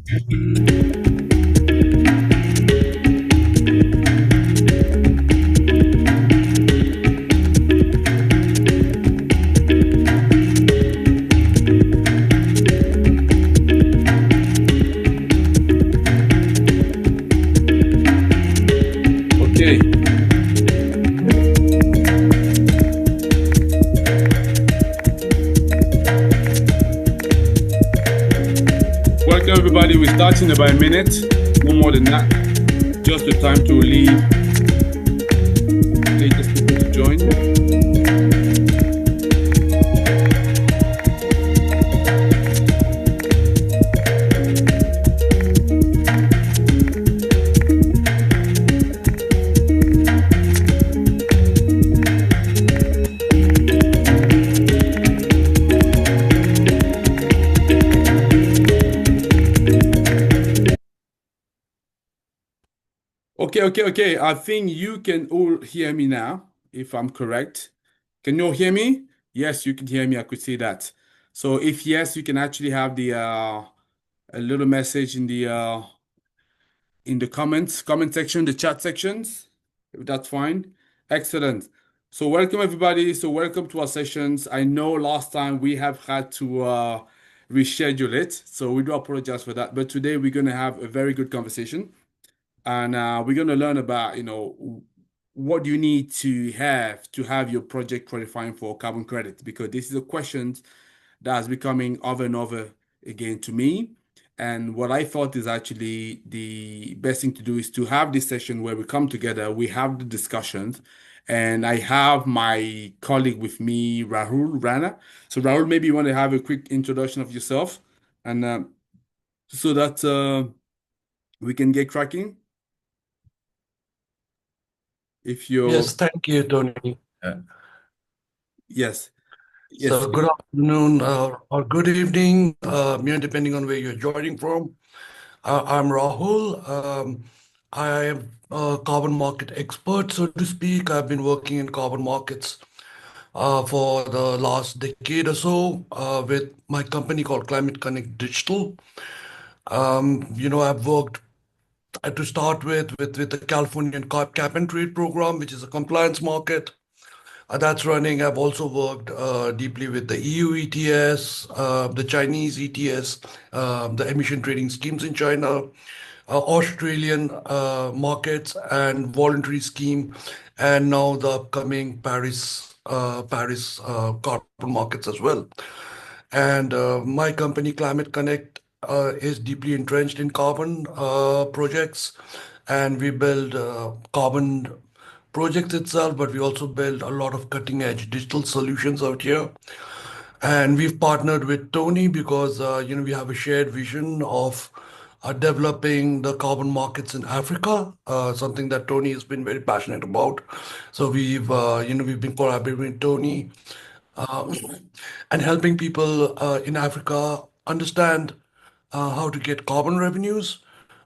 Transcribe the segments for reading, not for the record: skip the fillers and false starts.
Okay. Welcome, everybody. We're starting in about a minute, no more than that. Just the time to leave latest people to join. Okay. I think you can all hear me now, if I'm correct. Can you all hear me? Yes, you can hear me. I could see that. So if yes, you can actually have the a little message in the comment section, the chat sections, if that's fine. Excellent. So welcome everybody. So welcome to our sessions. I know last time we have had to reschedule it, so we do apologize for that. But today we're going to have a very good conversation, and we're going to learn about, what you need to have your project qualifying for carbon credit, because this is a question that's becoming over and over again to me. And what I thought is actually the best thing to do is to have this session where we come together, we have the discussions, and I have my colleague with me, Rahul Rana. So, Rahul, maybe you want to have a quick introduction of yourself, and so that we can get cracking. If you're, Yes, thank you, Tony. yes, yes, So good afternoon or good evening, depending on where you're joining from. I'm Rahul. I am a carbon market expert, so to speak. I've been working in carbon markets for the last decade or so with my company called Climate Connect Digital. I've worked to start with the Californian cap and trade program, which is a compliance market. That's running. I've also worked deeply with the EU ETS, the Chinese ETS, the emission trading schemes in China, Australian markets and voluntary scheme, and now the upcoming Paris carbon markets as well. And my company, Climate Connect, is deeply entrenched in carbon projects, and we build carbon projects itself, but we also build a lot of cutting edge digital solutions out here. And we've partnered with Tony because we have a shared vision of developing the carbon markets in Africa, something that Tony has been very passionate about. So we've been collaborating with Tony uh, and helping people in Africa understand how to get carbon revenues,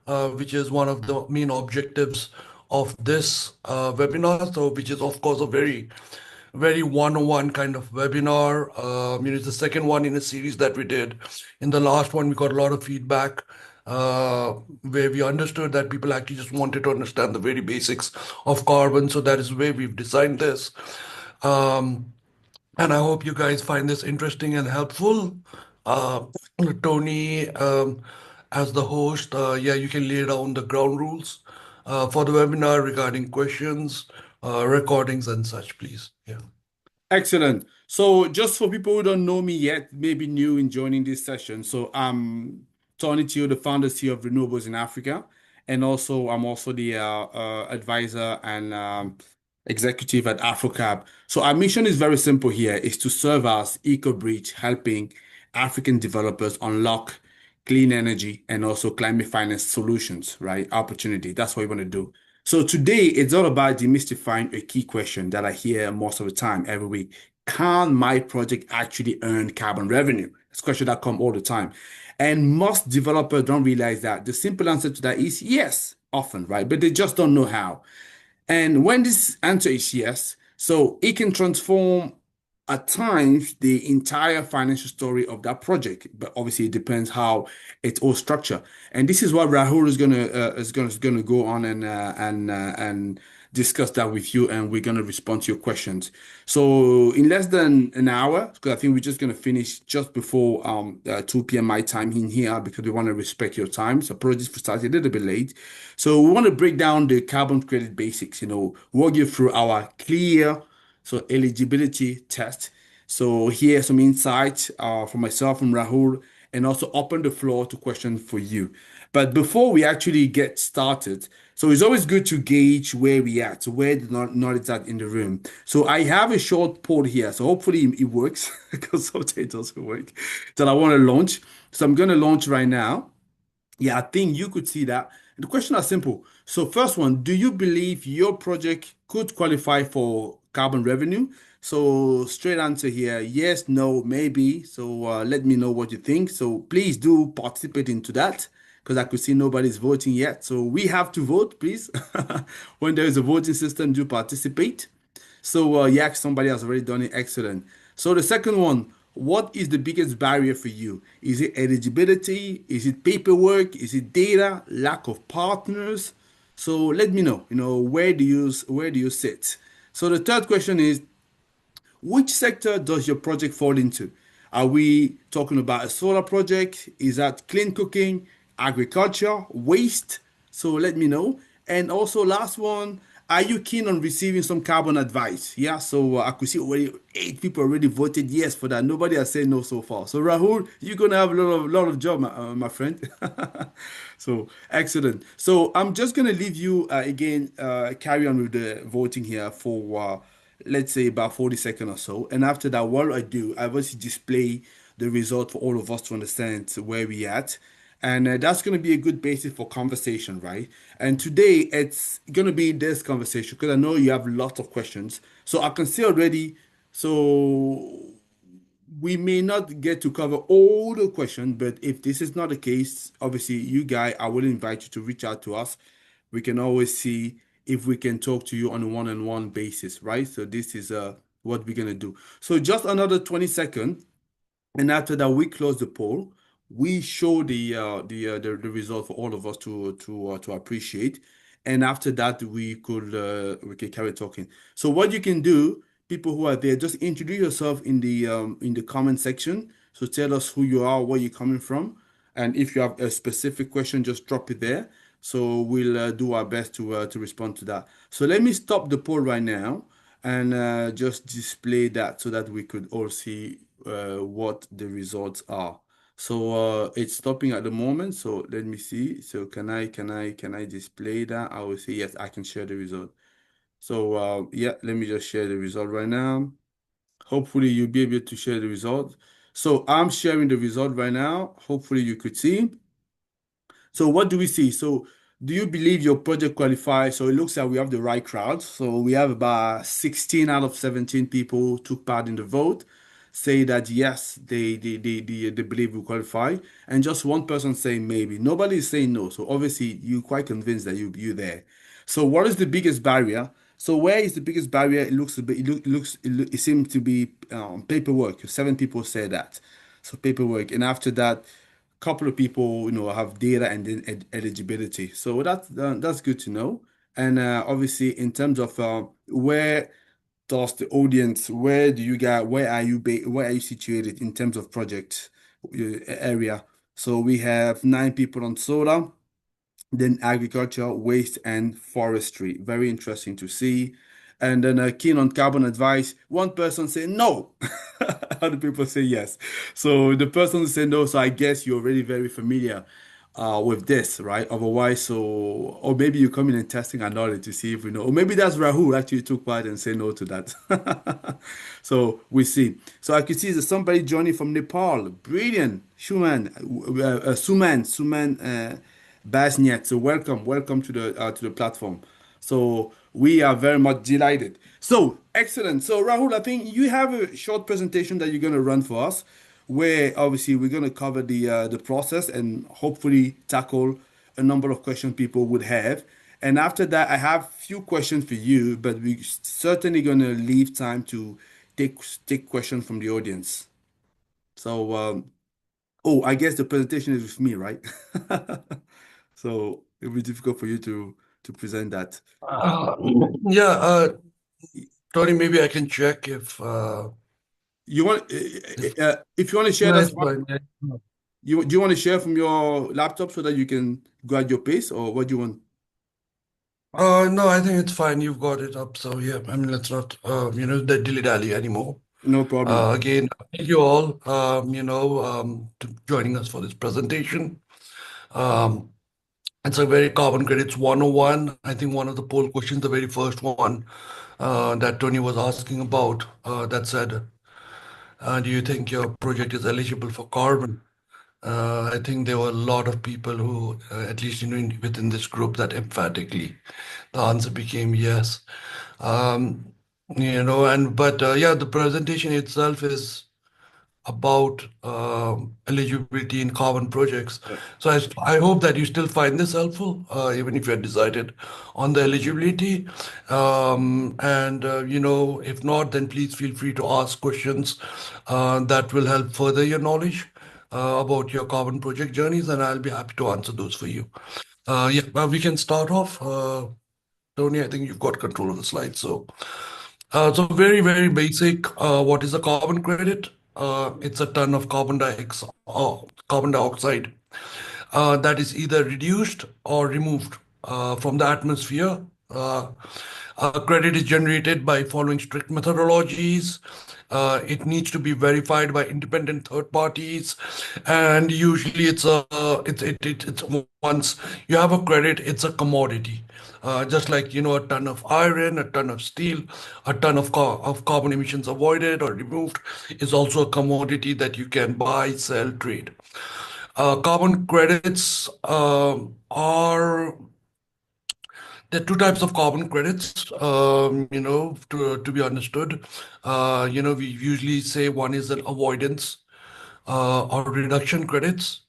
which is one of the main objectives of this webinar. So, which is of course a very one-on-one kind of webinar. It's the second one in a series that we did. In the last one, we got a lot of feedback where we understood that people actually just wanted to understand the very basics of carbon. So that is the way we've designed this. Um, and I hope you guys find this interesting and helpful. Uh, Tony, as the host, yeah, you can lay down the ground rules for the webinar regarding questions, recordings, and such, please. Yeah. excellent. So just for people who don't know me yet, maybe new in joining this session. So I'm Tony Tiyou, the founder CEO of Renewables in Africa. And also I'm also the advisor and executive at Afrocarb. So our mission is very simple here, is to serve as EcoBridge, helping African developers unlock clean energy and also climate finance solutions, right? Opportunity. That's what we want to do. So today it's all about demystifying a key question that I hear most of the time every week. Can my project actually earn carbon revenue? It's a question that comes all the time. And most developers don't realize that. The simple answer to that is yes, often, right? But they just don't know how. And when this answer is yes, so it can transform at times the entire financial story of that project. But obviously, it depends how it's all structured. And this is what Rahul is gonna go on and discuss that with you, and we're gonna respond to your questions. So in less than an hour, because I think we're just gonna finish just before 2 p.m. my time in here because we want to respect your time. So apologies for starting a little bit late. So we want to break down the carbon credit basics. Walk you through our clear eligibility test. So here are some insights from myself and Rahul, and also open the floor to questions for you. But before we actually get started, so it's always good to gauge where we at, so where the knowledge at in the room. So I have a short poll here, so hopefully it works because sometimes it doesn't work. That I want to launch. So I'm going to launch right now. Yeah, I think you could see that. The question is simple. So, first one, do you believe your project could qualify for carbon revenue? So, straight answer here, yes, no, maybe. So, let me know what you think. So, please do participate into that because I could see nobody's voting yet. So, we have to vote, please. When there is a voting system, do participate. So, yeah, somebody has already done it. Excellent. So, the second one, what is the biggest barrier for you? Is it eligibility? Is it paperwork? Is it data? Lack of partners? So, let me know, where do you sit? So, the third question is, which sector does your project fall into? Are we talking about a solar project? Is that clean cooking, agriculture, waste? So let me know. And also, last one, are you keen on receiving some carbon advice? Yeah, so I could see already 8 people already voted yes for that. Nobody has said no so far. So Rahul, you're gonna have a lot of job, my friend. So excellent. So I'm just gonna leave you again, carry on with the voting here for let's say about 40 seconds or so. And after that, what I do, I obviously display the result for all of us to understand where we at. And that's going to be a good basis for conversation, right? And today it's going to be this conversation because I know you have lots of questions. So I can see already, so we may not get to cover all the questions, but if this is not the case, obviously, you guys, I will invite you to reach out to us. We can always see if we can talk to you on a one-on-one basis, right? So this is what we're gonna do. So just another 20 seconds, and after that, we close the poll. We show the result for all of us to appreciate. And after that, we can carry talking. So what you can do, people who are there, just introduce yourself in the comment section. So tell us who you are, where you're coming from, and if you have a specific question, just drop it there. So we'll do our best to respond to that. So let me stop the poll right now and just display that so that we could all see what the results are. So it's stopping at the moment. So let me see. So can I display that? I will say yes, I can share the result. So yeah, let me just share the result right now. Hopefully you'll be able to share the result. So I'm sharing the result right now. Hopefully you could see. So what do we see? So do you believe your project qualifies? So it looks like we have the right crowd. So we have about 16 out of 17 people took part in the vote, say that yes, they believe we qualify, and just one person saying maybe. Nobody is saying no. So obviously you're quite convinced that you're there. So what is the biggest barrier? So where is the biggest barrier? It looks a bit, it seems to be paperwork. 7 people say that. So paperwork, and after that, couple of people, have data and then eligibility. So that's good to know. And obviously, in terms of where does the audience, where are you situated in terms of project area? So we have 9 people on solar, then agriculture, waste, and forestry. Very interesting to see. And then keen on carbon advice. One person say no. Other people say yes. So the person who said no, so I guess you're already very familiar with this, right? Otherwise, or maybe you're coming and testing our knowledge to see if we know. Or maybe that's Rahul who actually took part and say no to that. So we see. So I can see there's somebody joining from Nepal. Brilliant. Suman. Basniat. So welcome to the platform. So we are very much delighted. So excellent. So Rahul, I think you have a short presentation that you're going to run for us, where obviously we're going to cover the process and hopefully tackle a number of questions people would have. And after that, I have few questions for you, but we certainly going to leave time to take take questions from the audience. So, oh, I guess the presentation is with me, right? So it'll be difficult for you to present that. Uh, yeah, Tony, maybe I can check if You want, this. if you want to share, No, that's it's fine. fine. Yeah. You do you want to share from your laptop so that you can go at your pace, or what do you want? No, I think it's fine. You've got it up. So yeah, I mean, let's not, dilly-dally anymore. No problem. Again, thank you all, to joining us for this presentation. Um, it's a very carbon credits 101. I think one of the poll questions, the very first one, that Tony was asking about, that said, do you think your project is eligible for carbon? I think there were a lot of people who, at least within this group, that emphatically the answer became yes. Um, and but yeah, the presentation itself is about eligibility in carbon projects. Yeah. So I hope that you still find this helpful, even if you had decided on the eligibility. If not, then please feel free to ask questions that will help further your knowledge about your carbon project journeys, and I'll be happy to answer those for you. We can start off. Tony, I think you've got control of the slide. So very, very basic. What is a carbon credit? It's a ton of carbon dioxide that is either reduced or removed from the atmosphere. A credit is generated by following strict methodologies. It needs to be verified by independent third parties, and usually it's once you have a credit, it's a commodity. Just like a ton of iron, a ton of steel, a ton of carbon emissions avoided or removed is also a commodity that you can buy, sell, trade. Carbon credits are there are two types of carbon credits, to be understood. We usually say one is an avoidance or reduction credits,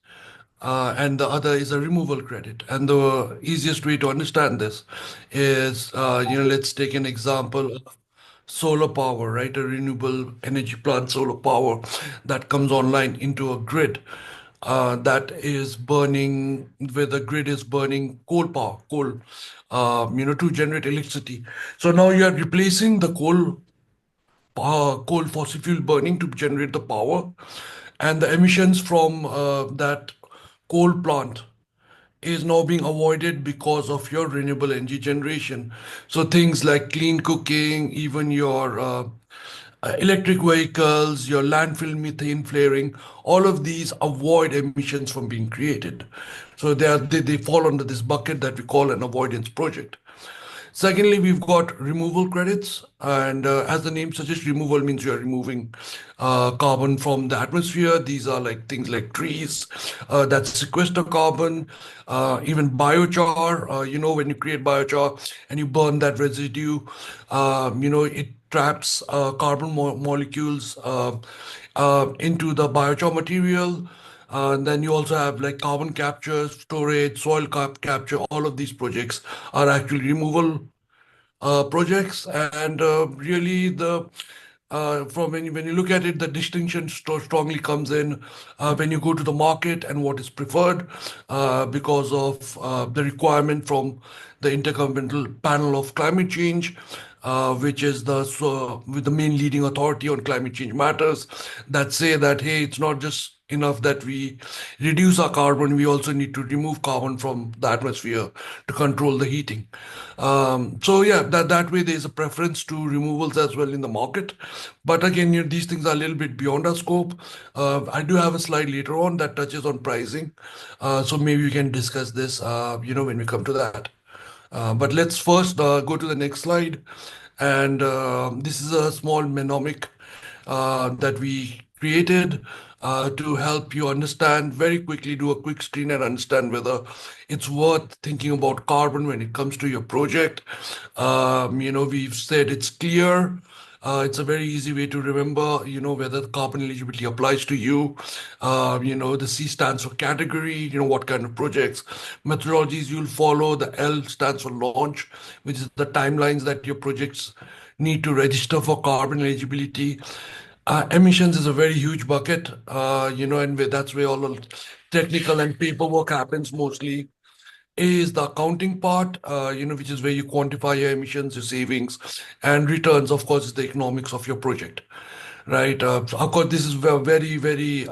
and the other is a removal credit. And the easiest way to understand this is, let's take an example of solar power, right? A renewable energy plant, solar power that comes online into a grid that is burning, where the grid is burning to generate electricity. So now you are replacing the coal fossil fuel burning to generate the power, and the emissions from that coal plant is now being avoided because of your renewable energy generation. So things like clean cooking, even your electric vehicles, your landfill methane flaring, all of these avoid emissions from being created. So they fall under this bucket that we call an avoidance project. Secondly, we've got removal credits, and as the name suggests, removal means you're removing carbon from the atmosphere. These are like things like trees that sequester carbon, even biochar. When you create biochar and you burn that residue, it traps carbon molecules into the biochar material. Then you also have like carbon capture, storage, soil capture. All of these projects are actually removal projects, and really the from when you look at it, the distinction strongly comes in when you go to the market and what is preferred because of the requirement from the Intergovernmental Panel of Climate Change, which is with the main leading authority on climate change matters, that say that hey, it's not just enough that we reduce our carbon, we also need to remove carbon from the atmosphere to control the heating. So yeah, that way there's a preference to removals as well in the market. But again, these things are a little bit beyond our scope. I do have a slide later on that touches on pricing. So maybe we can discuss this, when we come to that. But let's first go to the next slide. And this is a small mnemonic that we created to help you understand very quickly, do a quick screen and understand whether it's worth thinking about carbon when it comes to your project. We've said it's clear. It's a very easy way to remember, whether the carbon eligibility applies to you. The C stands for category, what kind of projects, methodologies you'll follow. The L stands for launch, which is the timelines that your projects need to register for carbon eligibility. Emissions is a very huge bucket, and that's where all the technical and paperwork happens mostly. Is the accounting part, which is where you quantify your emissions, your savings, and returns. Of course, is the economics of your project, right? So of course, this is very, very,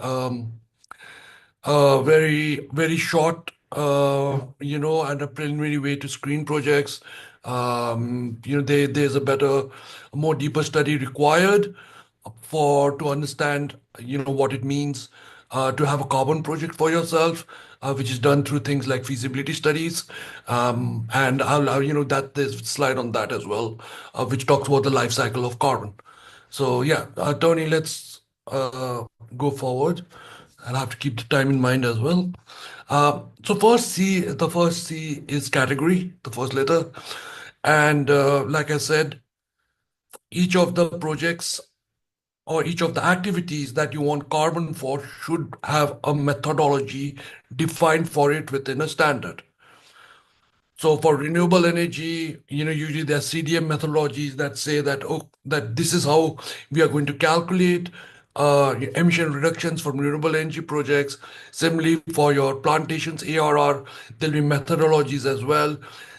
very short, and a preliminary way to screen projects. There's a better, more deeper study required for to understand, what it means to have a carbon project for yourself, which is done through things like feasibility studies. And that there's a slide on that as well, which talks about the life cycle of carbon. So yeah, Tony, let's go forward. I'll have to keep the time in mind as well. So the first C is category, the first letter. And like I said, each of the projects or each of the activities that you want carbon for should have a methodology defined for it within a standard. So for renewable energy, usually there are CDM methodologies that say that, oh, that this is how we are going to calculate emission reductions from renewable energy projects. Similarly, for your plantations ARR, there'll be methodologies as well.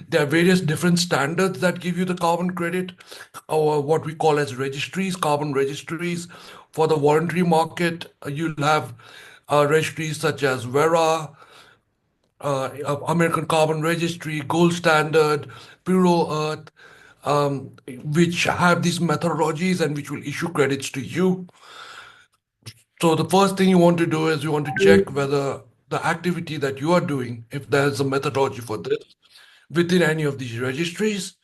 There are various different standards that give you the carbon credit, or what we call as registries, carbon registries. For the voluntary market, you'll have registries such as Vera, American Carbon Registry, Gold Standard, Bureau Earth, which have these methodologies and which will issue credits to you. So the first thing you want to do is you want to check whether the activity that you are doing, if there's a methodology for this within any of these registries.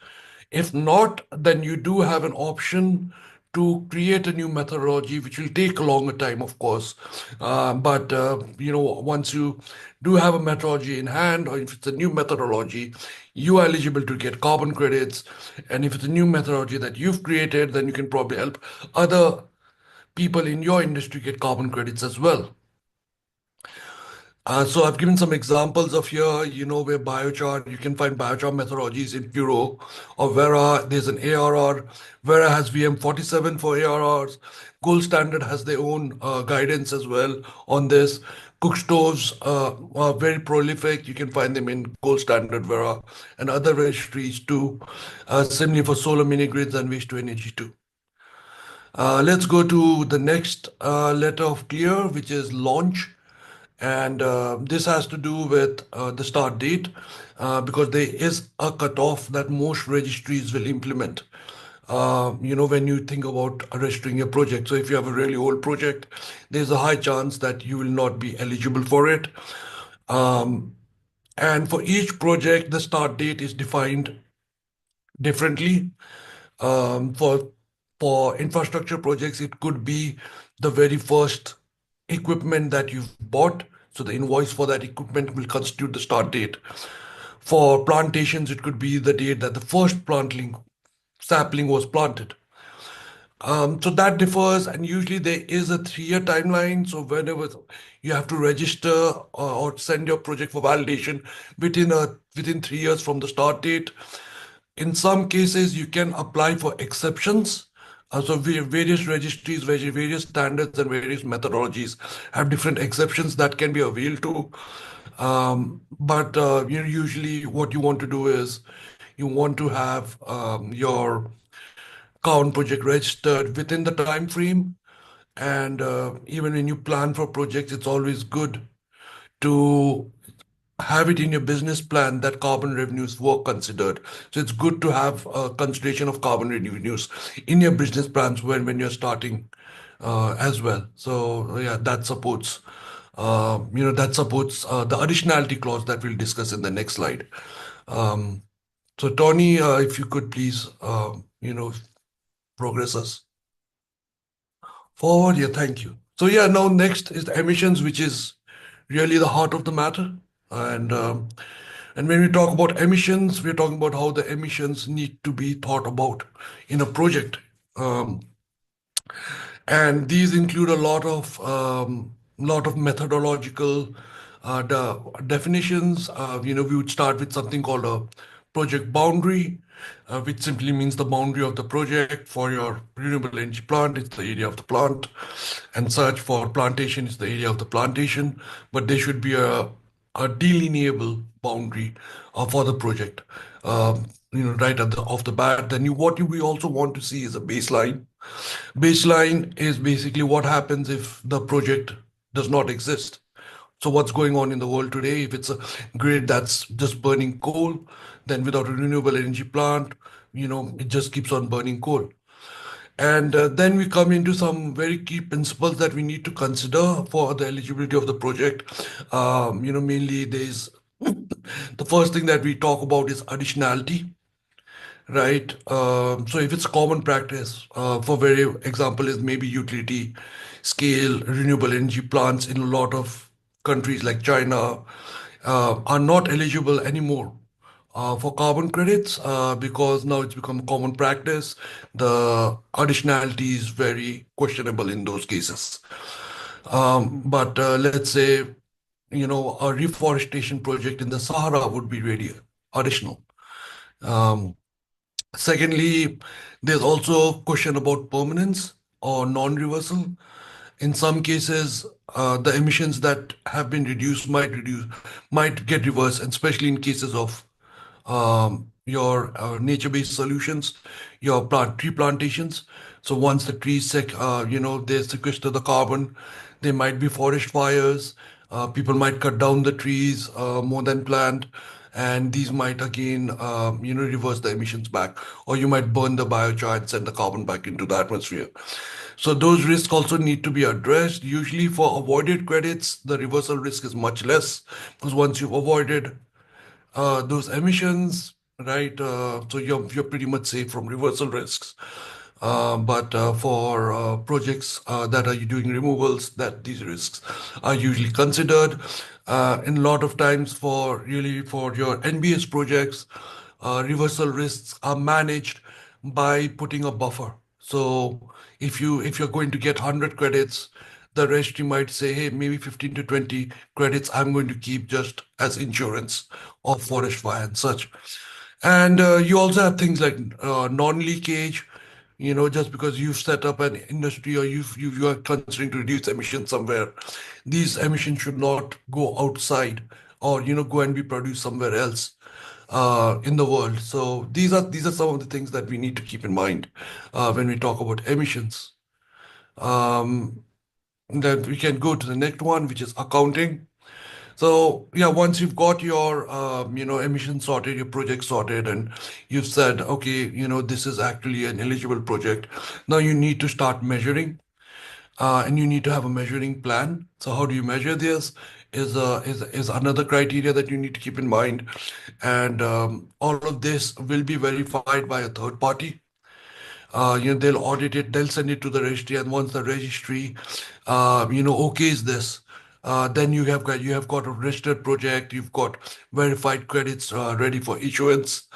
If not, then you do have an option to create a new methodology, which will take a longer time, of course. But once you do have a methodology in hand, or if it's a new methodology, you are eligible to get carbon credits. And if it's a new methodology that you've created, then you can probably help other people in your industry get carbon credits as well. So I've given some examples of here, where biochar, you can find biochar methodologies in Puro or Vera. There's an ARR. Vera has VM47 for ARRs. Gold Standard has their own guidance as well on this. Cook stoves are very prolific. You can find them in Gold Standard, Vera, and other registries too. Similarly for solar mini grids and waste to energy too. Let's go to the next letter of clear, which is launch. And this has to do with the start date because there is a cutoff that most registries will implement. When you think about registering a project. So if you have a really old project, there's a high chance that you will not be eligible for it. And for each project, the start date is defined differently. For infrastructure projects, it could be the very first equipment that you've bought. So the invoice for that equipment will constitute the start date. For plantations, it could be the date that the first plantling sapling was planted. So that differs, and usually there is a 3-year timeline. So whenever you have to register or send your project for validation within 3 years from the start date. In some cases, you can apply for exceptions. So various registries, various standards, and various methodologies have different exceptions that can be availed to. But usually what you want to do is you want to have your carbon project registered within the time frame. And even when you plan for projects, it's always good to have it in your business plan that carbon revenues were considered. So it's good to have a consideration of carbon revenues in your business plans when you're starting as well. So yeah, that supports the additionality clause that we'll discuss in the next slide. So Tony, if you could please, progress us forward. Yeah, thank you. So yeah, now next is the emissions, which is really the heart of the matter. And when we talk about emissions, we're talking about how the emissions need to be thought about in a project. And these include a lot of methodological definitions. We would start with something called a project boundary, which simply means the boundary of the project. For your renewable energy plant, it's the area of the plant, and such for plantation is the area of the plantation. But there should be a delineable boundary for the project. Right off the bat. Then we also want to see is a baseline. Baseline is basically what happens if the project does not exist. So what's going on in the world today? If it's a grid that's just burning coal, then without a renewable energy plant, it just keeps on burning coal. And then we come into some very key principles that we need to consider for the eligibility of the project. Mainly there's the first thing that we talk about is additionality, right? So if it's common practice, for very example, is maybe utility scale renewable energy plants in a lot of countries like China are not eligible anymore for carbon credits because now it's become common practice. The additionality is very questionable in those cases. But let's say, a reforestation project in the Sahara would be really additional. Um, Secondly, there's also a question about permanence or non-reversal. In some cases, the emissions that have been reduced might get reversed, and especially in cases of your nature-based solutions, your tree plantations. So once the trees, they sequester the carbon, there might be forest fires. People might cut down the trees more than planned, and these might again, reverse the emissions back, or you might burn the biochar and send the carbon back into the atmosphere. So those risks also need to be addressed. Usually for avoided credits, the reversal risk is much less because once you've avoided those emissions, right? So you're pretty much safe from reversal risks. But for projects that are doing removals, that these risks are usually considered. And a lot of times for your NBS projects, reversal risks are managed by putting a buffer. So if you're going to get 100 credits, the rest you might say, hey, maybe 15 to 20 credits I'm going to keep just as insurance of forest fire and such. And you also have things like non-leakage. Just because you've set up an industry or you are considering to reduce emissions somewhere, these emissions should not go outside or go and be produced somewhere else in the world. So these are some of the things that we need to keep in mind when we talk about emissions. Um, then we can go to the next one, which is accounting. So yeah, once you've got your emission sorted, your project sorted, and you've said, okay, this is actually an eligible project. Now you need to start measuring, and you need to have a measuring plan. So how do you measure this? Is another criteria that you need to keep in mind, and all of this will be verified by a third party. They'll audit it, they'll send it to the registry, and once the registry, okays this, then you have got a registered project, you've got verified credits ready for issuance,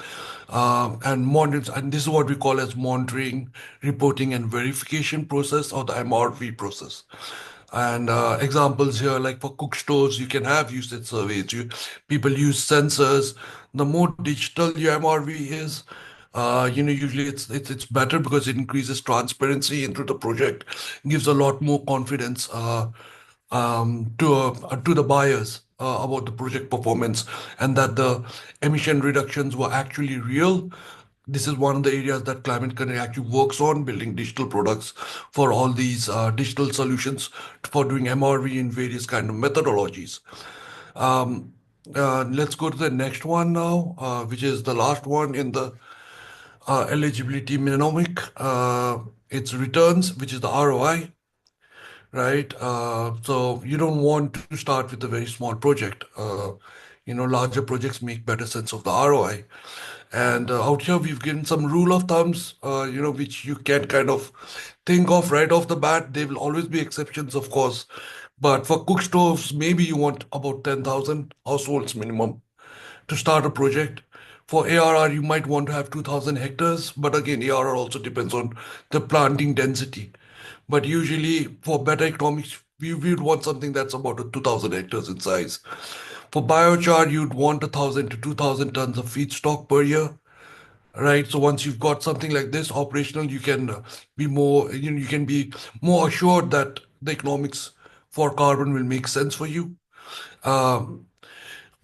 and this is what we call as monitoring, reporting, and verification process, or the MRV process. And examples here, like for cook stoves, you can have usage surveys. People use sensors. The more digital your MRV is, usually it's better because it increases transparency into the project, gives a lot more confidence to the buyers about the project performance and that the emission reductions were actually real. This is one of the areas that Climate Connect actually works on, building digital products for all these digital solutions for doing MRV in various kind of methodologies. Um, let's go to the next one now, which is the last one in the eligibility mnemonic. It's returns, which is the ROI, right? So you don't want to start with a very small project. Larger projects make better sense of the ROI. And out here, we've given some rule of thumbs, which you can kind of think of right off the bat. There will always be exceptions, of course. But for cook stoves, maybe you want about 10,000 households minimum to start a project. For ARR, you might want to have 2,000 hectares, but again, ARR also depends on the planting density. But usually, for better economics, we would want something that's about 2,000 hectares in size. For biochar, you'd want 1,000 to 2,000 tons of feedstock per year, right? So once you've got something like this operational, you can be more, you can be more assured that the economics for carbon will make sense for you. Um,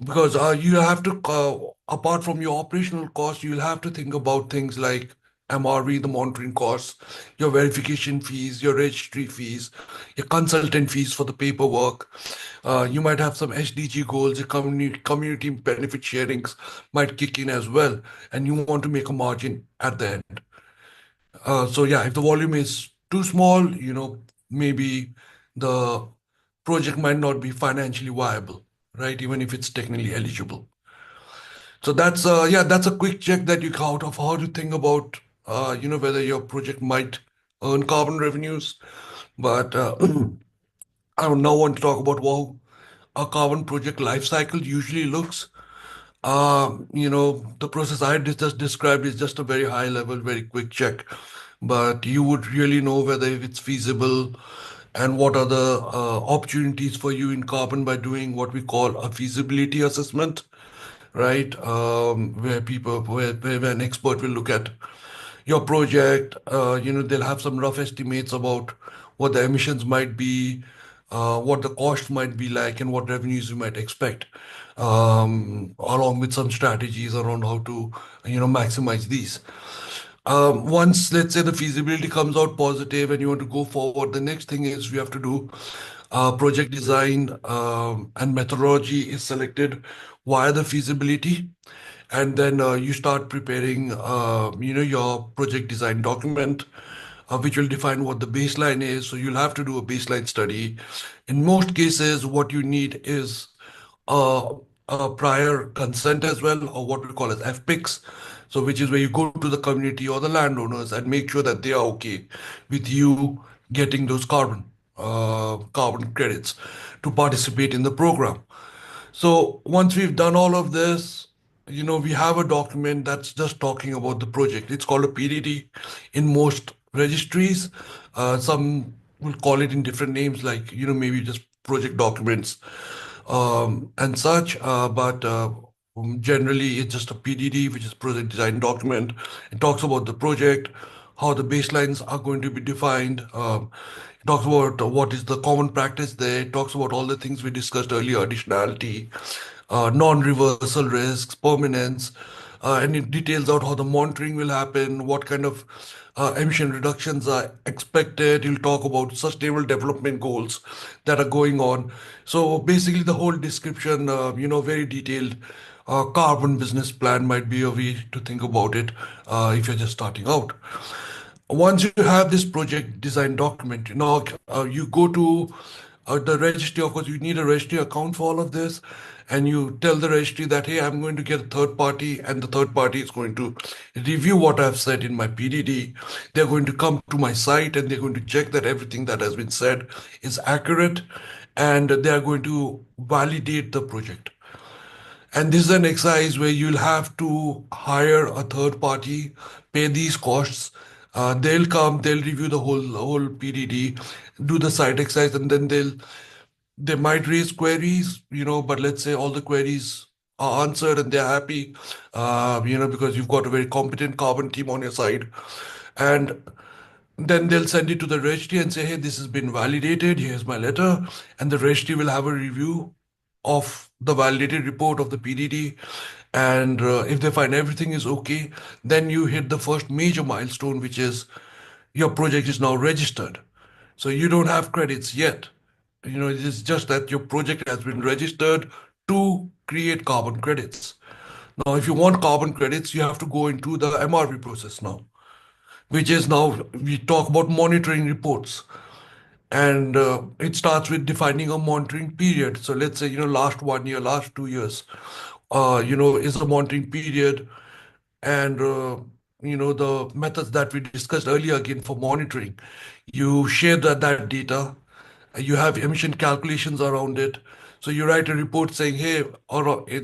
because you have to, apart from your operational costs, you'll have to think about things like MRV, the monitoring costs, your verification fees, your registry fees, your consultant fees for the paperwork. You might have some SDG goals, your community benefit sharings might kick in as well, and you want to make a margin at the end. So yeah, if the volume is too small, maybe the project might not be financially viable, right? Even if it's technically eligible. So that's yeah, that's a quick check that you count of how to think about whether your project might earn carbon revenues. But I don't now want to talk about how a carbon project life cycle usually looks. The process I just described is just a very high level, very quick check. But you would really know whether if it's feasible and what are the opportunities for you in carbon by doing what we call a feasibility assessment, right? Where an expert will look at your project. They'll have some rough estimates about what the emissions might be, what the cost might be like, and what revenues you might expect, along with some strategies around how to, maximize these. Once, let's say, the feasibility comes out positive and you want to go forward, the next thing is we have to do project design, and methodology is selected via the feasibility. And then you start preparing, your project design document, which will define what the baseline is. So you'll have to do a baseline study. In most cases, what you need is uh, a prior consent as well, or what we call as FPICs. So which is where you go to the community or the landowners and make sure that they are okay with you getting those carbon credits to participate in the program. So once we've done all of this, we have a document that's just talking about the project. It's called a PDD in most registries. Some will call it in different names, like, maybe just project documents and such. But generally, it's just a PDD, which is project design document. It talks about the project, how the baselines are going to be defined. It talks about what is the common practice there. It talks about all the things we discussed earlier, additionality, non-reversal risks, permanence, and it details out how the monitoring will happen, what kind of emission reductions are expected. You'll talk about sustainable development goals that are going on. So basically, the whole description, very detailed. Carbon business plan might be a way to think about it if you're just starting out. Once you have this project design document, you go to the registry. Of course, you need a registry account for all of this, and you tell the registry that, hey, I'm going to get a third party, and the third party is going to review what I've said in my PDD. They're going to come to my site and they're going to check that everything that has been said is accurate, and they are going to validate the project. And this is an exercise where you'll have to hire a third party, pay these costs. They'll come, they'll review the whole PDD, do the site exercise, and then they might raise queries, but let's say all the queries are answered and they're happy, because you've got a very competent carbon team on your side. And then they'll send it to the registry and say, hey, this has been validated. Here's my letter. And the registry will have a review of the validated report of the PDD. And if they find everything is okay, then you hit the first major milestone, which is your project is now registered. So you don't have credits yet. It is just that your project has been registered to create carbon credits. Now, if you want carbon credits, you have to go into the MRV process now, which is now we talk about monitoring reports. And it starts with defining a monitoring period. So let's say, last 1 year, last 2 years, is a monitoring period. And, the methods that we discussed earlier again for monitoring, you share that data, you have emission calculations around it. So you write a report saying, hey,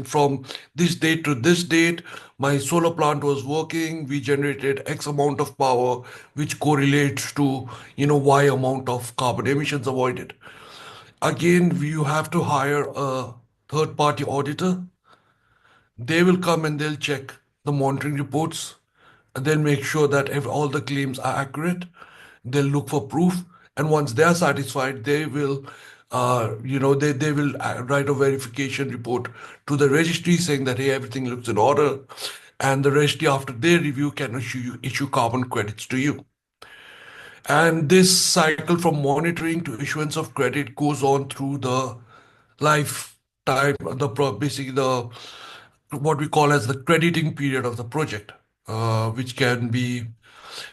from this date to this date, my solar plant was working, we generated X amount of power, which correlates to, Y amount of carbon emissions avoided. Again, you have to hire a third-party auditor. They will come and they'll check the monitoring reports. And they'll make sure that if all the claims are accurate, they'll look for proof. And once they are satisfied, they will, they will write a verification report to the registry saying that, hey, everything looks in order. And the registry, after their review, can issue carbon credits to you. And this cycle from monitoring to issuance of credit goes on through the lifetime, basically the what we call as the crediting period of the project, which can be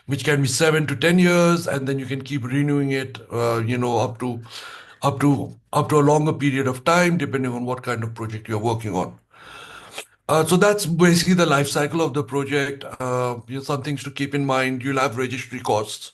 7 to 10 years, and then you can keep renewing it, up to a longer period of time, depending on what kind of project you're working on. So that's basically the life cycle of the project. Some things to keep in mind. You'll have registry costs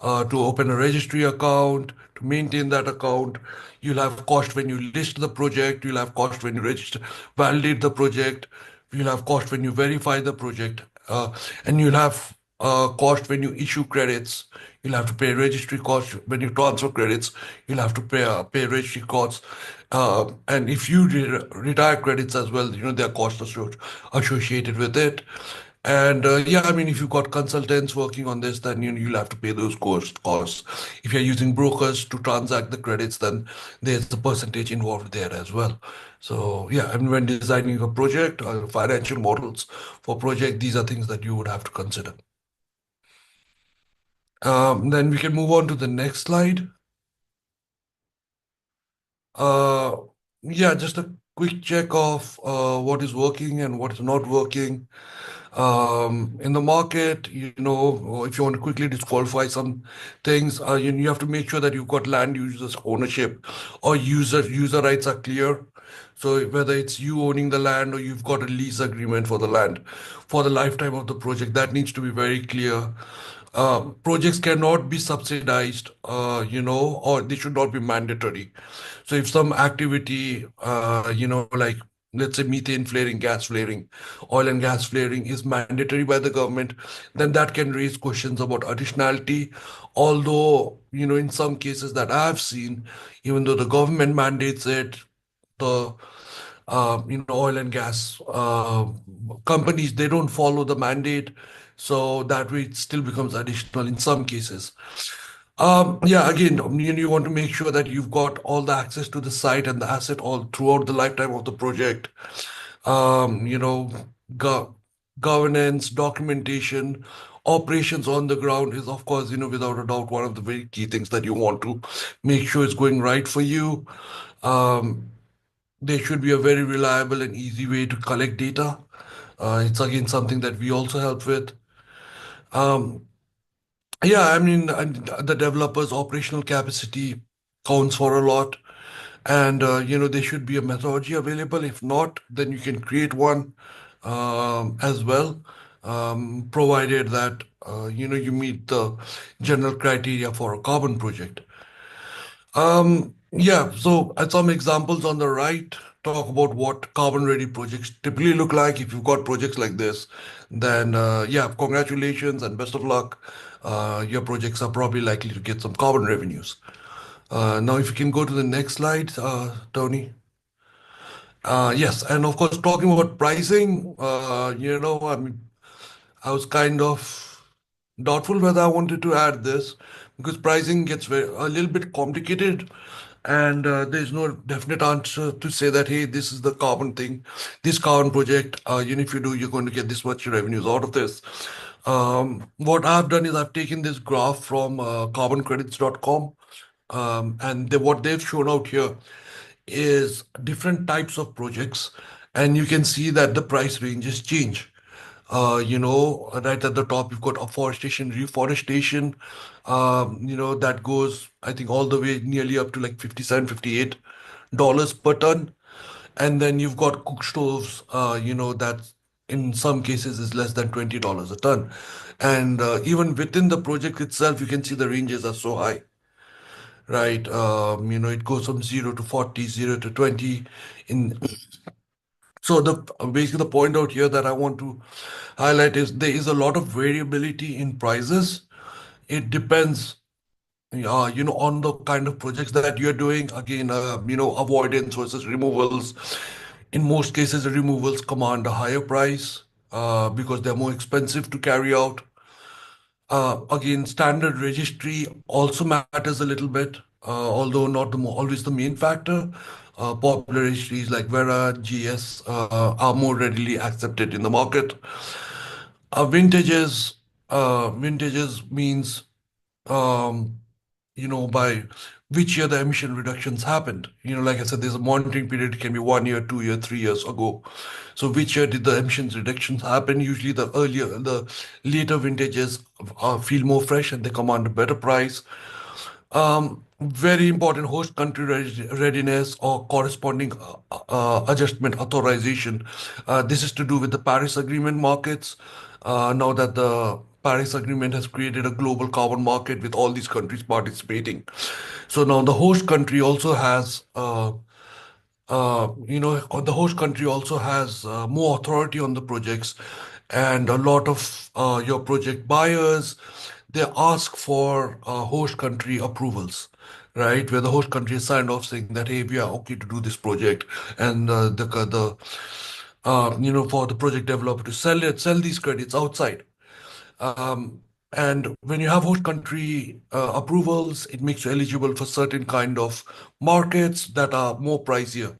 to open a registry account, to maintain that account. You'll have cost when you list the project. You'll have cost when you register, validate the project. You'll have cost when you verify the project. And you'll have cost when you issue credits. You'll have to pay registry costs when you transfer credits. You'll have to pay registry costs. And if you retire credits as well, there are costs associated with it. And yeah, I mean, if you've got consultants working on this, then you'll have to pay those costs. If you're using brokers to transact the credits, then there's a percentage involved there as well. So yeah, I mean, when designing a project or financial models for project, these are things that you would have to consider. Then we can move on to the next slide. Uh, yeah, just a quick check of what is working and what is not working. In the market, if you want to quickly disqualify some things, you have to make sure that you've got land users ownership or user rights are clear. So whether it's you owning the land or you've got a lease agreement for the land for the lifetime of the project, that needs to be very clear. Projects cannot be subsidized, or they should not be mandatory. So if some activity, like let's say methane flaring, gas flaring, oil and gas flaring is mandatory by the government, then that can raise questions about additionality. Although, in some cases that I've seen, even though the government mandates it, the oil and gas companies, they don't follow the mandate. So that way it still becomes additional in some cases. Yeah, again, you want to make sure that you've got all the access to the site and the asset all throughout the lifetime of the project. Um, you know, go governance, documentation, operations on the ground is, of course, without a doubt, one of the very key things that you want to make sure is going right for you. Um, there should be a very reliable and easy way to collect data. It's again something that we also help with. Um, yeah, I mean, and the developer's operational capacity counts for a lot. And, there should be a methodology available. If not, then you can create one as well, provided that, you meet the general criteria for a carbon project. Yeah, so some examples on the right talk about what carbon-ready projects typically look like. If you've got projects like this, then yeah, congratulations and best of luck. Your projects are probably likely to get some carbon revenues. Now, if you can go to the next slide, Tony. Yes, and of course, talking about pricing, I mean, I was kind of doubtful whether I wanted to add this because pricing gets a little bit complicated, and there's no definite answer to say that, hey, this is the carbon thing, this carbon project. If you do, you're going to get this much revenues out of this. What I've done is I've taken this graph from carboncredits.com, and what they've shown out here is different types of projects, and you can see that the price ranges change. Right at the top, you've got afforestation, reforestation, that goes, I think, all the way nearly up to like 57, $58 per ton. And then you've got cook stoves, that in some cases is less than $20 a ton. And even within the project itself, you can see the ranges are so high, right? It goes from 0 to 40, 0 to 20 in so the basically the point out here that I want to highlight is there is a lot of variability in prices. It depends. on the kind of projects that you're doing. Again, avoidance versus removals. In most cases, the removals command a higher price because they're more expensive to carry out. Again, standard registry also matters a little bit, although not always the main factor. Popular registries like Vera, GS are more readily accepted in the market. Vintages, vintages means um, by which year the emission reductions happened. Like I said, there's a monitoring period. It can be 1 year, 2 year, 3 years ago. So which year did the emissions reductions happen? Usually the later vintages feel more fresh and they command a better price. Very important host country readiness or corresponding adjustment authorization. This is to do with the Paris Agreement markets. Now that the Paris Agreement has created a global carbon market with all these countries participating. So now the host country also has the host country also has more authority on the projects, and a lot of your project buyers, they ask for host country approvals, right? Where the host country has signed off saying that, hey, we are okay to do this project, and for the project developer to sell these credits outside. And when you have host country approvals, it makes you eligible for certain kind of markets that are more pricier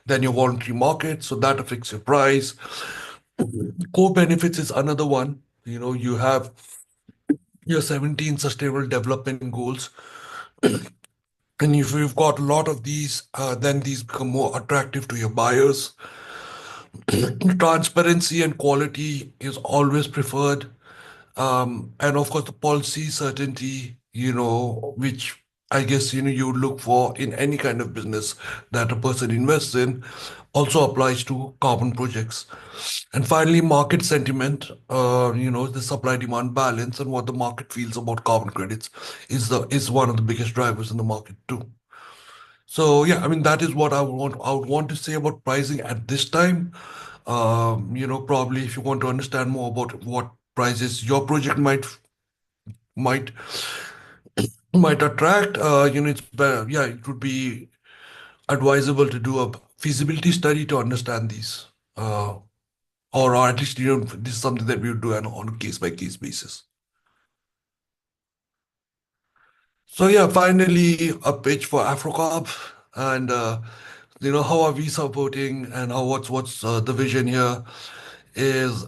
than your voluntary market. So that affects your price. Core benefits is another one. You have your 17 sustainable development goals. And if you've got a lot of these, then these become more attractive to your buyers. Transparency and quality is always preferred. And of course, the policy certainty, which I guess, you look for in any kind of business that a person invests in, also applies to carbon projects. And finally, market sentiment, the supply demand balance and what the market feels about carbon credits is one of the biggest drivers in the market too. So yeah, I mean that is what I would want to say about pricing at this time. Probably if you want to understand more about what prices your project might might attract, it's better. Yeah, it would be advisable to do a feasibility study to understand these, or at least this is something that we would do on a case by case basis. So yeah, finally a pitch for Afrocarb, and how are we supporting and how what's the vision here is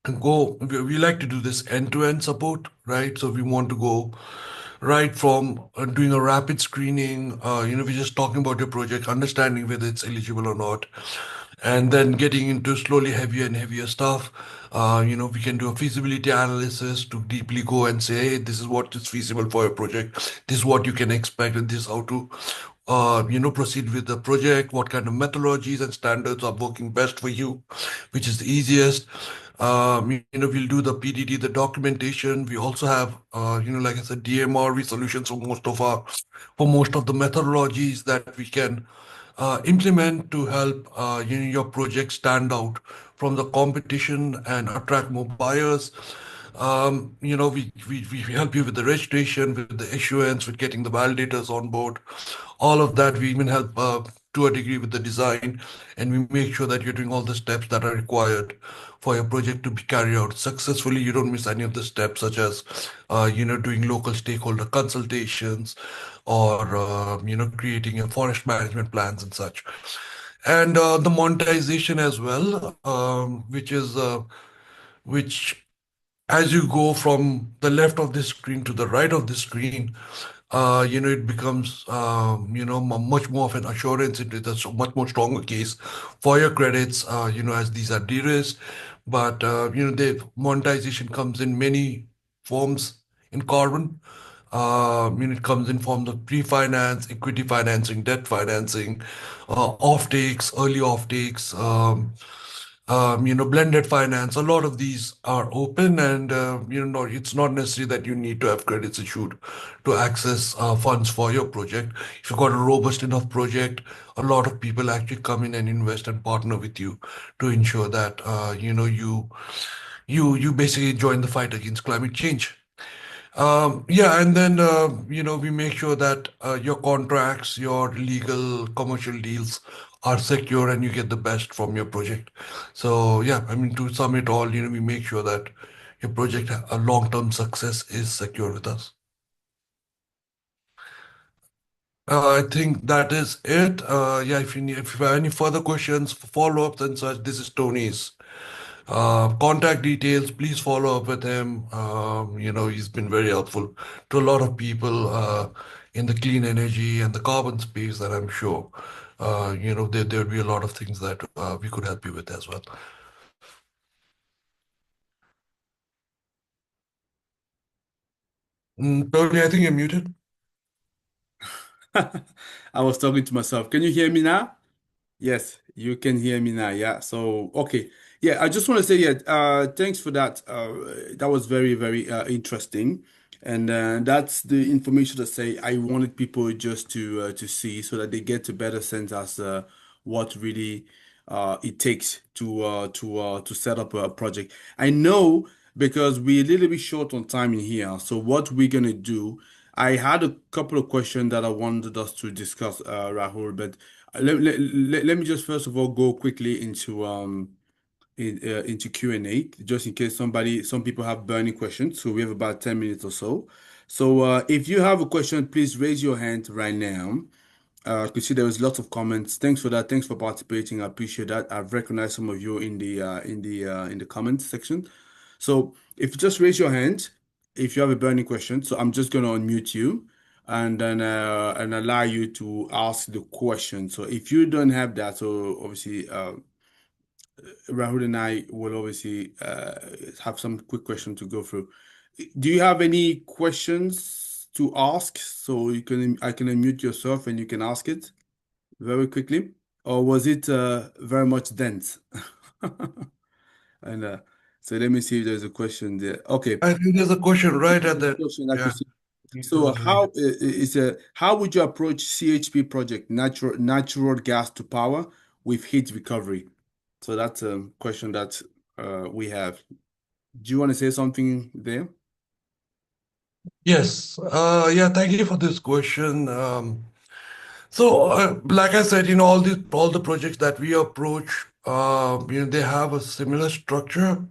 we like to do this end-to-end support, right? So we want to go right from doing a rapid screening, we're just talking about your project, understanding whether it's eligible or not, and then getting into slowly heavier and heavier stuff. We can do a feasibility analysis to deeply go and say, hey, this is what is feasible for your project. This is what you can expect, and this is how to, proceed with the project. What kind of methodologies and standards are working best for you, which is the easiest. We'll do the PDD, the documentation. We also have, like I said, DMRV solutions for most of the methodologies that we can implement to help your project stand out from the competition and attract more buyers. We help you with the registration, with the issuance, with getting the validators on board. All of that, we even help to a degree with the design, and we make sure that you're doing all the steps that are required for your project to be carried out successfully. You don't miss any of the steps, such as, doing local stakeholder consultations or, creating a forest management plans and such. And the monetization as well, which as you go from the left of the screen to the right of the screen, it becomes, much more of an assurance. It's a much more stronger case for your credits, as these are de-risked. But, the monetization comes in many forms in carbon. It comes in forms of pre-finance, equity financing, debt financing, offtakes, early offtakes, blended finance. A lot of these are open, and it's not necessary that you need to have credits issued to access funds for your project. If you've got a robust enough project, a lot of people actually come in and invest and partner with you to ensure that you basically join the fight against climate change. Yeah, and then we make sure that your contracts, your legal commercial deals are secure and you get the best from your project. So yeah, I mean to sum it all, we make sure that your project a long-term success is secure with us. I think that is it. Yeah, if you have any further questions, follow-ups and such, this is Tony's contact details. Please follow up with him. He's been very helpful to a lot of people in the clean energy and the carbon space that I'm sure, there would be a lot of things that we could help you with as well. Tony, I think you're muted. I was talking to myself. Can you hear me now? Yes, you can hear me now. Yeah. So, okay. Yeah, I just want to say, yeah, thanks for that. That was very, very interesting. And that's the information that say I wanted people just to see so that they get a better sense as what really it takes to set up a project. I know because we're a little bit short on time in here. So what we're gonna do, I had a couple of questions that I wanted us to discuss, Rahul, but let me just first of all go quickly into Q&A just in case some people have burning questions. So we have about 10 minutes or so. So if you have a question, please raise your hand right now. I could see there was lots of comments. Thanks for that. Thanks for participating. I appreciate that. I've recognized some of you in the comments section. So if you just raise your hand, if you have a burning question, so I'm just gonna unmute you and then and allow you to ask the question. So if you don't have that, so obviously Rahul and I will obviously have some quick questions to go through. Do you have any questions to ask? So I can unmute yourself and you can ask it very quickly, or was it very much dense? And so let me see if there's a question there. Okay, I think there's a question right at there's a that. question I Yeah. could see. Please go So and read it. how would you approach CHP project, natural gas to power with heat recovery? So that's a question that we have. Do you want to say something there? Yes. Yeah, thank you for this question. Like I said, all the projects that we approach, they have a similar structure,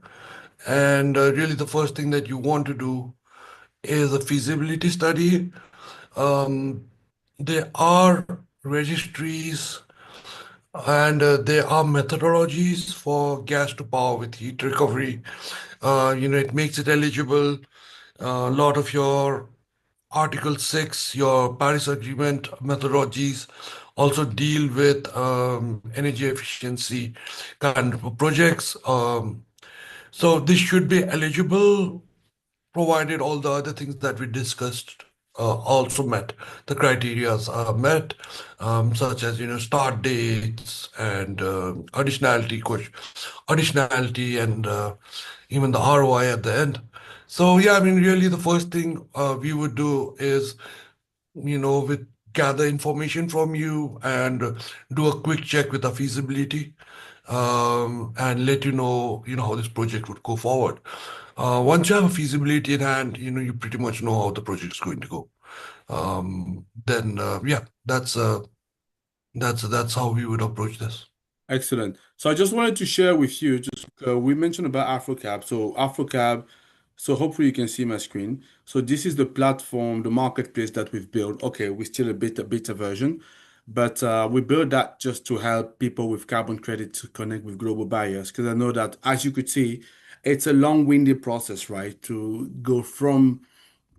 and really the first thing that you want to do is a feasibility study. Um, there are registries and there are methodologies for gas to power with heat recovery. It makes it eligible. A lot of your Article 6, your Paris Agreement methodologies also deal with energy efficiency kind of projects. So this should be eligible provided all the other things that we discussed also met. The criterias are met, such as start dates and additionality, and even the ROI at the end. So yeah, I mean, really, the first thing we would do is with gather information from you and do a quick check with the feasibility, and let how this project would go forward. Once you have a feasibility in hand, you pretty much know how the project is going to go. Then yeah, that's how we would approach this. Excellent. So I just wanted to share with you, just we mentioned about Afrocarb. So Afrocarb, so hopefully you can see my screen. So this is the platform, the marketplace that we've built. Okay, we're still a beta version, but we built that just to help people with carbon credit to connect with global buyers. Because I know that, as you could see, it's a long-winded process, right? To go from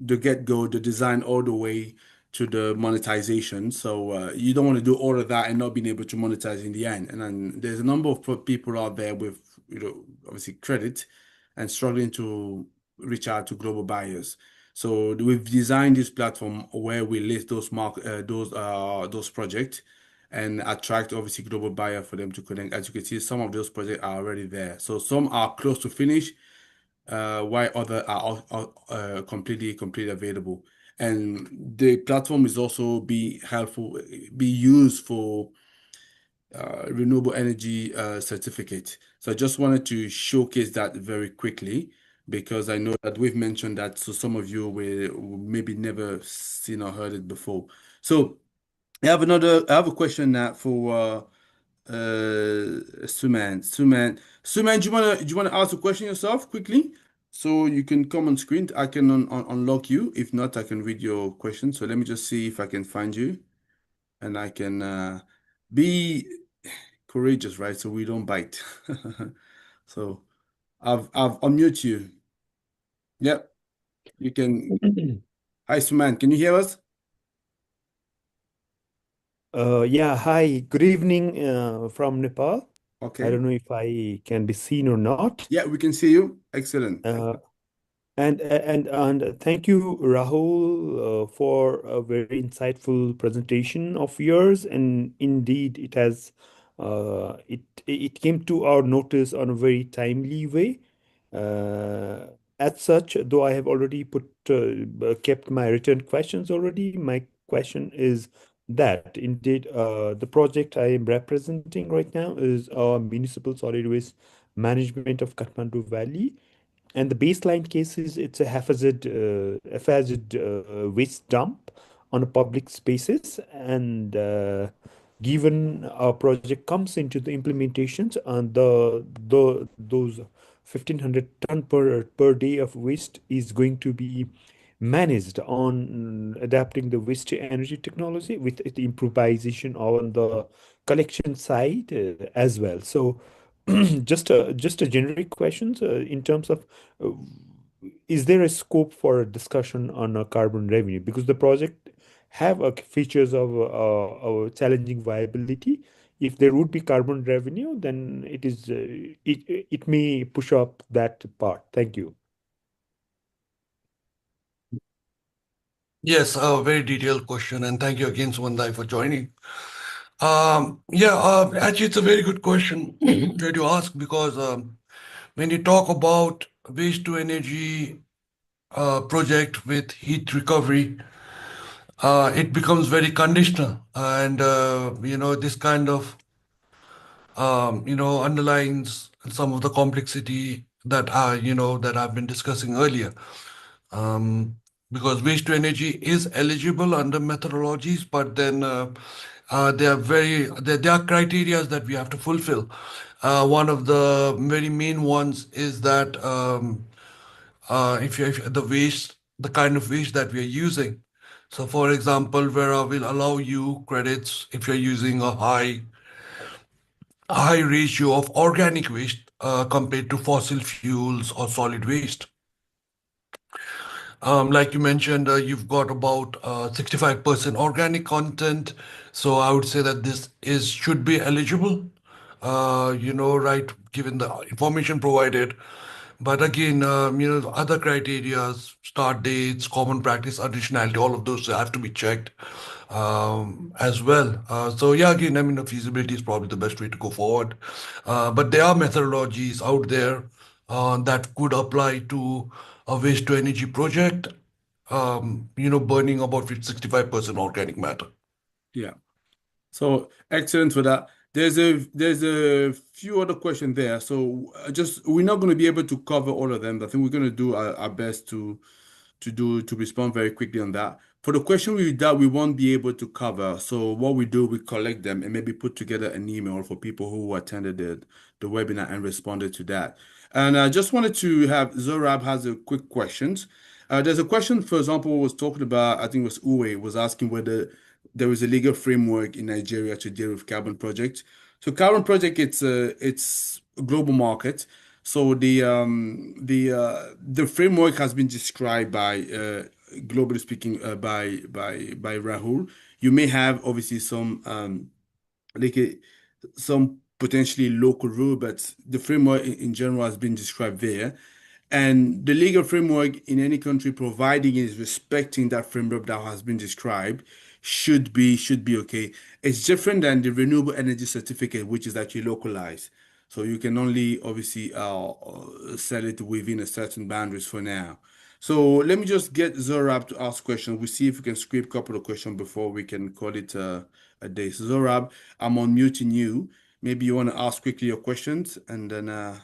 the get-go, the design all the way to the monetization. So you don't want to do all of that and not being able to monetize in the end. And then there's a number of people out there with, obviously credit and struggling to reach out to global buyers. So we've designed this platform where we list those projects and attract obviously global buyer for them to connect. As you can see, some of those projects are already there. So some are close to finish, while other are completely available. And the platform is also be used for renewable energy certificate. So I just wanted to showcase that very quickly. because I know that we've mentioned that, so some of you will maybe never seen or heard it before. So I have a question now for Suman. Suman, do you wanna ask a question yourself quickly? So you can come on screen. I can unlock you. If not, I can read your question. So let me just see if I can find you, and I can be courageous, right? So we don't bite. So I've unmute you. Yep, you can. Hi, Suman. Can you hear us? Yeah, hi, good evening from Nepal. I Okay. don't know if I can be seen or not. Yeah, we can see you. Excellent. Uh, and thank you, Rahul, for a very insightful presentation of yours. And indeed, it came to our notice on a very timely way. Uh, as such, though I have already kept my written questions already, my question is that indeed the project I am representing right now is municipal solid waste management of Kathmandu Valley. And the baseline case is it's haphazard waste dump on a public spaces. And given our project comes into the implementations, and those 1,500 ton per day of waste is going to be managed on adapting the waste to energy technology with the improvisation on the collection side as well. So just a generic questions in terms of uh, is there a scope for a discussion on a carbon revenue, because the project have features of challenging viability. If there would be carbon revenue, then it may push up that part. Thank you. Yes, a very detailed question, and thank you again, Sumandai, for joining. Actually, it's a very good question that you ask because when you talk about waste to energy project with heat recovery, it becomes very conditional, and this kind of underlines some of the complexity that that I've been discussing earlier. Um, because waste to energy is eligible under methodologies, but then there are criteria that we have to fulfill. One of the very main ones is that if the waste, the kind of waste that we are using. So, for example, where I will allow you credits if you're using a high ratio of organic waste compared to fossil fuels or solid waste. Like you mentioned, you've got about 65% organic content. So I would say that this is should be eligible, right, given the information provided. But again, the other criteria, start dates, common practice, additionality, all of those have to be checked as well. So yeah, again, I mean, the feasibility is probably the best way to go forward. But there are methodologies out there that could apply to a waste to energy project, burning about 65% organic matter. Yeah. So excellent for that. There's a few other questions there. So just we're not going to be able to cover all of them. I think we're going to do our best to respond very quickly on that. For the question that we won't be able to cover, so what we do, we collect them and maybe put together an email for people who attended the webinar and responded to that. And I just wanted to have Zorab has a quick questions. There's a question, for example, was talking about, I think it was Uwe, was asking whether there is a legal framework in Nigeria to deal with carbon projects. So carbon project, it's a global market. So the framework has been described by globally speaking by Rahul. You may have obviously like a, some potentially local rule, but the framework in general has been described there. And the legal framework in any country, providing it is respecting that framework that has been described, should be okay. It's different than the renewable energy certificate, which is actually localized. So you can only obviously sell it within a certain boundaries for now. So let me just get Zorab to ask questions. We see if we can scrape a couple of questions before we can call it a day. So Zorab, I'm unmuting you. Maybe you want to ask quickly your questions, and then I'm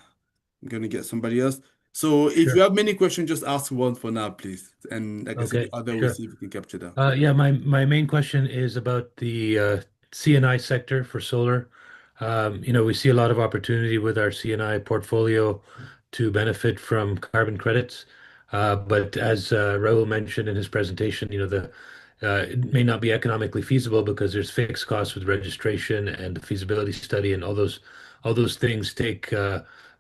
gonna get somebody else. So if you Sure. have many questions, just ask one for now, please. And like I said, the Okay. other we'll Sure. see if we can capture them. Yeah, my main question is about the CNI sector for solar. We see a lot of opportunity with our CNI portfolio to benefit from carbon credits. But as Rahul mentioned in his presentation, it may not be economically feasible because there's fixed costs with registration and the feasibility study, and all those things take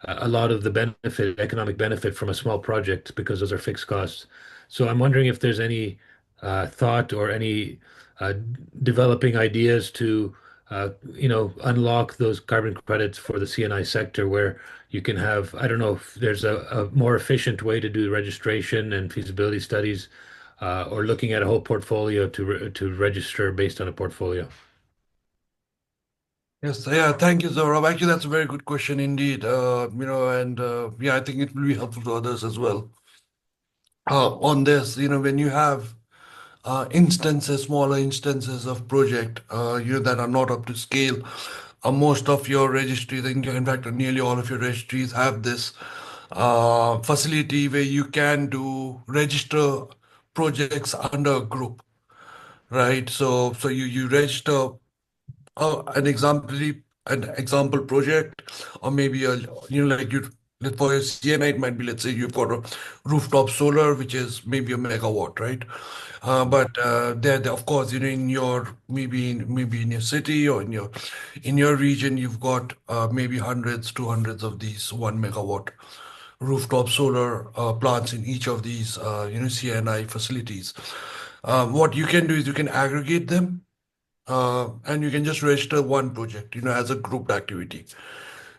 a lot of the economic benefit from a small project because those are fixed costs. So I'm wondering if there's any thought or any uh, developing ideas to unlock those carbon credits for the CNI sector where you can have, I don't know if there's a more efficient way to do registration and feasibility studies, or looking at a whole portfolio to register based on a portfolio. Yes, yeah, thank you, Saurabh. Actually, that's a very good question indeed. And yeah, I think it will be helpful to others as well. On this, when you have smaller instances of project, that are not up to scale, most of your registries, in fact, nearly all of your registries have this facility where you can register projects under a group, right? So you register an example project, or maybe for your CNI, it might be, let's say you've got a rooftop solar, which is maybe a megawatt, right? But there, of course, in your maybe in your city or in your region, you've got maybe hundreds to hundreds of these 1 megawatt rooftop solar plants in each of these CNI facilities. What you can do is you can aggregate them, and you can just register one project, as a group activity.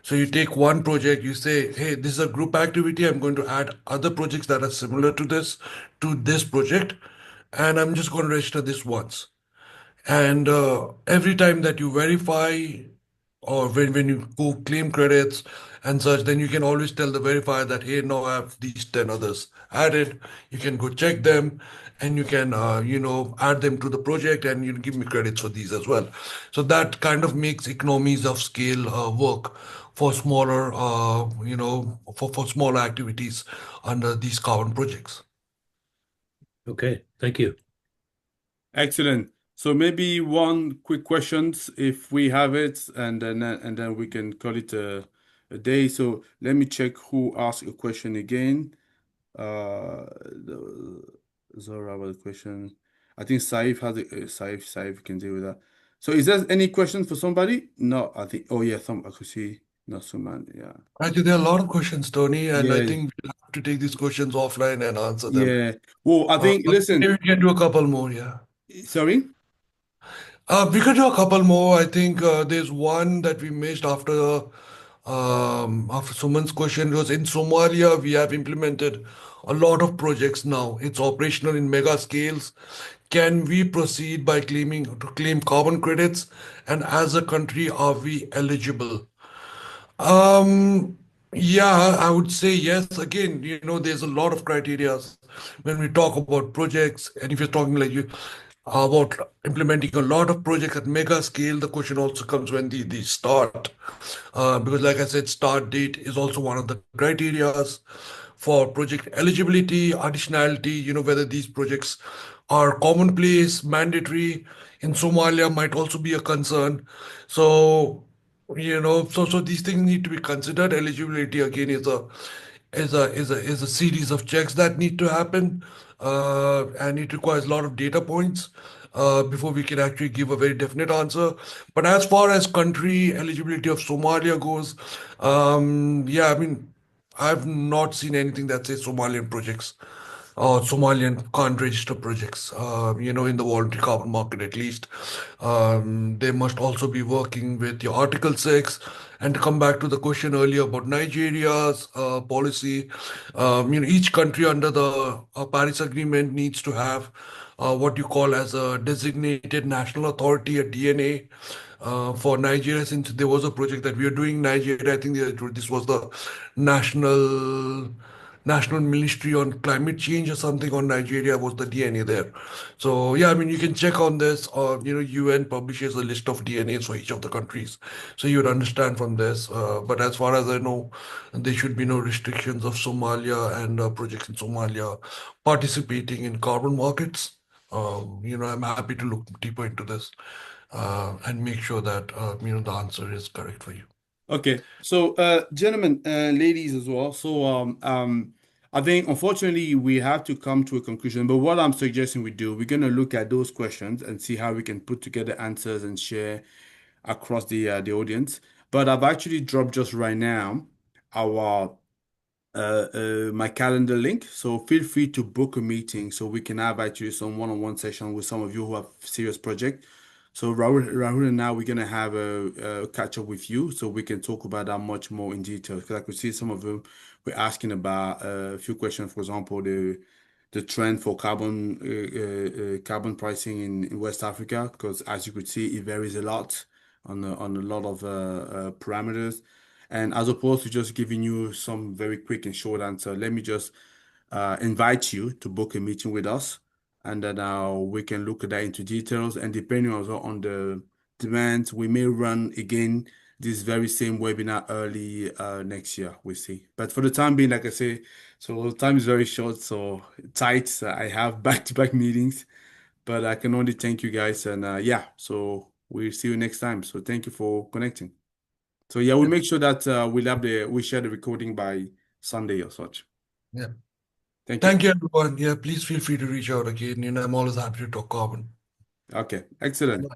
So you take one project, you say, hey, this is a group activity. I'm going to add other projects that are similar to this project, and I'm just going to register this once. And every time that you verify, or when you go claim credits and such, then you can always tell the verifier that, hey, now I have these 10 others added. You can go check them, and you can, add them to the project, and you give me credits for these as well. So that kind of makes economies of scale work for smaller, for smaller activities under these carbon projects. Okay, thank you. Excellent. So maybe one quick questions if we have it, and then we can call it a day. So let me check who asked a question again. The Zora was a question. I think Saif has Saif can deal with that. So is there any question for somebody? No, I think. Oh yeah, I could see. No, Suman. Yeah. Actually, there are a lot of questions, Tony, and I Yeah. think we'll have to take these questions offline and answer them. Yeah. Well, I think. But maybe Listen. we can do a couple more, yeah. Sorry. We could do a couple more. I think there's one that we missed after Suman's question. It was in Somalia. We have implemented a lot of projects now. It's operational in mega scales. Can we proceed by to claim carbon credits? And as a country, are we eligible? Um, yeah, I would say yes. Again, there's a lot of criteria when we talk about projects, and if you're talking like you about implementing a lot of projects at mega scale, the question also comes when the start, because like I said, start date is also one of the criterias for project eligibility, additionality. Whether these projects are commonplace, mandatory in Somalia might also be a concern. So these things need to be considered. Eligibility again is a series of checks that need to happen, and it requires a lot of data points before we can actually give a very definite answer. But as far as country eligibility of Somalia goes, yeah, I mean, I've not seen anything that says Somalian projects Somalian can't register projects, in the voluntary carbon market at least. They must also be working with your Article 6. And to come back to the question earlier about Nigeria's policy, each country under the Paris Agreement needs to have what you call as a designated national authority, a DNA. For Nigeria, since there was a project that we are doing in Nigeria, I think this was the national National Ministry on Climate Change or something on Nigeria was the DNA there. So yeah, I mean, you can check on this. UN publishes a list of DNAs for each of the countries, so you would understand from this. But as far as I know, there should be no restrictions of Somalia and projects in Somalia participating in carbon markets. I'm happy to look deeper into this and make sure that the answer is correct for you. Okay, so gentlemen, ladies as well. So I think unfortunately we have to come to a conclusion. But what I'm suggesting we do, we're gonna look at those questions and see how we can put together answers and share across the audience. But I've actually dropped just right now our my calendar link. So feel free to book a meeting so we can have actually some one-on-one session with some of you who have serious project. So Rahul and now we're gonna have a catch up with you so we can talk about that much more in detail. Because I could see some of them were asking about a few questions, for example, the trend for carbon pricing in West Africa, because as you could see, it varies a lot on a lot of parameters. And as opposed to just giving you some very quick and short answer, let me just invite you to book a meeting with us, and then we can look at that into details. And depending also on the demand, we may run again this very same webinar early next year. We'll see. But for the time being, like I say, so time is very short, so tight. So I have back-to-back meetings, but I can only thank you guys. And yeah, so we'll see you next time. So thank you for connecting. So yeah, we'll Yeah. make sure that we share the recording by Sunday or such. Yeah. Thank you. Thank you, everyone. Yeah, please feel free to reach out again. I'm always happy to talk carbon. Okay, excellent.